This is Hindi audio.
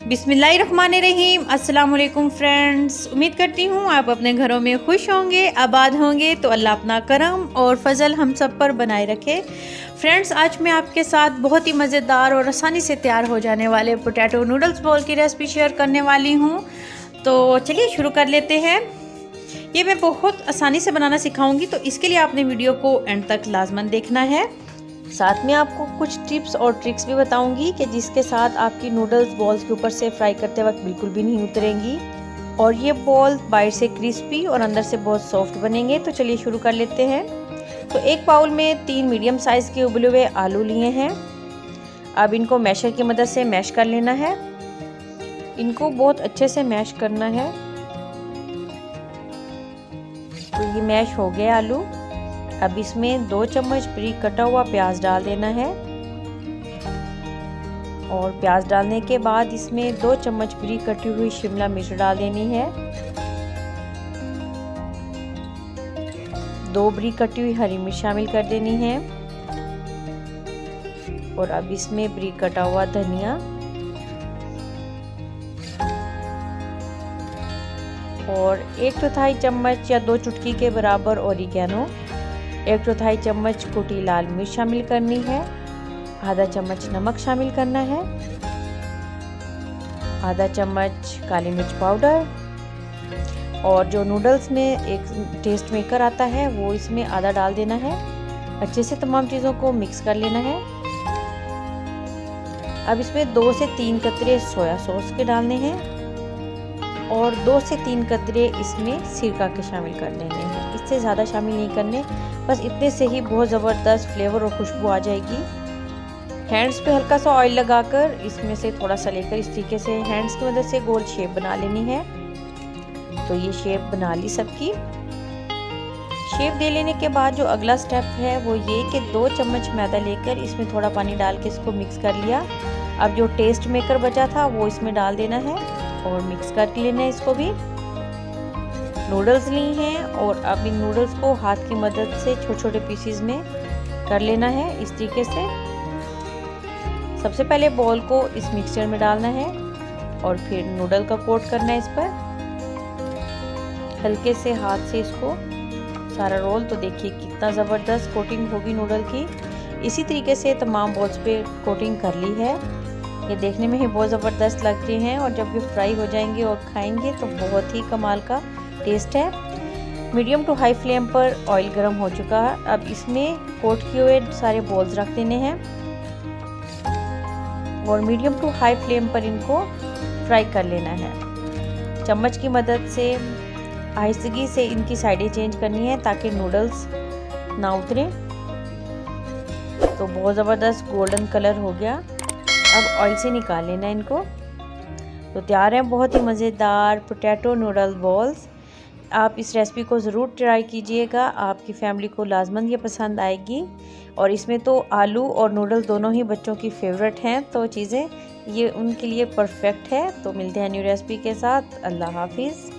बिस्मिल्लाहिर्रहमानिर्रहीम। अस्सलाम वालेकुम फ्रेंड्स, उम्मीद करती हूँ आप अपने घरों में खुश होंगे, आबाद होंगे। तो अल्लाह अपना करम और फजल हम सब पर बनाए रखे। फ्रेंड्स, आज मैं आपके साथ बहुत ही मज़ेदार और आसानी से तैयार हो जाने वाले पोटैटो नूडल्स बॉल की रेसिपी शेयर करने वाली हूँ। तो चलिए शुरू कर लेते हैं। ये मैं बहुत आसानी से बनाना सिखाऊंगी, तो इसके लिए आपने वीडियो को एंड तक लाजमन देखना है। साथ में आपको कुछ टिप्स और ट्रिक्स भी बताऊंगी कि जिसके साथ आपकी नूडल्स बॉल्स के ऊपर से फ्राई करते वक्त बिल्कुल भी नहीं उतरेंगी और ये बॉल बाहर से क्रिस्पी और अंदर से बहुत सॉफ्ट बनेंगे। तो चलिए शुरू कर लेते हैं। तो एक बाउल में 3 मीडियम साइज़ के उबले हुए आलू लिए हैं। अब इनको मैशर की मदद से मैश कर लेना है। इनको बहुत अच्छे से मैश करना है। तो ये मैश हो गया आलू। अब इसमें 2 चम्मच बारीक कटा हुआ प्याज डाल देना है और प्याज डालने के बाद इसमें 2 चम्मच बारीक कटी हुई शिमला मिर्च डाल देनी है। 2 बारीक कटी हुई हरी मिर्च शामिल कर देनी है और अब इसमें बारीक कटा हुआ धनिया और 1/4 चम्मच या 2 चुटकी के बराबर ओरिगैनो, 1/4 चम्मच कुटी लाल मिर्च शामिल करनी है, आधा चम्मच नमक शामिल करना है, आधा चम्मच काली मिर्च पाउडर और जो नूडल्स में एक टेस्ट मेकर आता है वो इसमें आधा डाल देना है। अच्छे से तमाम चीज़ों को मिक्स कर लेना है। अब इसमें 2 से 3 कतरे सोया सॉस के डालने हैं और 2 से 3 कतरे इसमें सिरका के शामिल कर लेने हैं। इससे ज़्यादा शामिल नहीं करने, बस इतने से ही बहुत ज़बरदस्त फ्लेवर और खुशबू आ जाएगी। हैंड्स पे हल्का सा ऑयल लगाकर इसमें से थोड़ा सा लेकर इस तरीके से हैंड्स की मदद से गोल शेप बना लेनी है। तो ये शेप बना ली सबकी। शेप दे लेने के बाद जो अगला स्टेप है वो ये कि 2 चम्मच मैदा लेकर इसमें थोड़ा पानी डाल के इसको मिक्स कर लिया। अब जो टेस्ट मेकर बचा था वो इसमें डाल देना है और मिक्स कर लेना है इसको भी। नूडल्स ली हैं और अब इन नूडल्स को हाथ की मदद से छोटे छोटे पीसीज में कर लेना है इस तरीके से। सबसे पहले बॉल को इस मिक्सचर में डालना है और फिर नूडल का कोट करना है इस पर। हल्के से हाथ से इसको सारा रोल। तो देखिए कितना ज़बरदस्त कोटिंग होगी नूडल की। इसी तरीके से तमाम बॉल्स पे कोटिंग कर ली है। ये देखने में ही बहुत ज़बरदस्त लग रहे हैं और जब ये फ्राई हो जाएंगे और खाएंगे तो बहुत ही कमाल का टेस्ट है। मीडियम टू हाई फ्लेम पर ऑयल गर्म हो चुका है। अब इसमें कोट किए हुए सारे बॉल्स रख देने हैं और मीडियम टू हाई फ्लेम पर इनको फ्राई कर लेना है। चम्मच की मदद से आहिस्तगी से इनकी साइडें चेंज करनी है ताकि नूडल्स ना उतरे। तो बहुत ज़बरदस्त गोल्डन कलर हो गया। अब ऑयल से निकाल लेना इनको। तो तैयार है बहुत ही मज़ेदार पोटैटो नूडल बॉल्स। आप इस रेसिपी को ज़रूर ट्राई कीजिएगा, आपकी फैमिली को लाजमन ये पसंद आएगी। और इसमें तो आलू और नूडल दोनों ही बच्चों की फेवरेट हैं, तो चीज़ें ये उनके लिए परफेक्ट है। तो मिलते हैं न्यू रेसिपी के साथ। अल्लाह हाफिज़।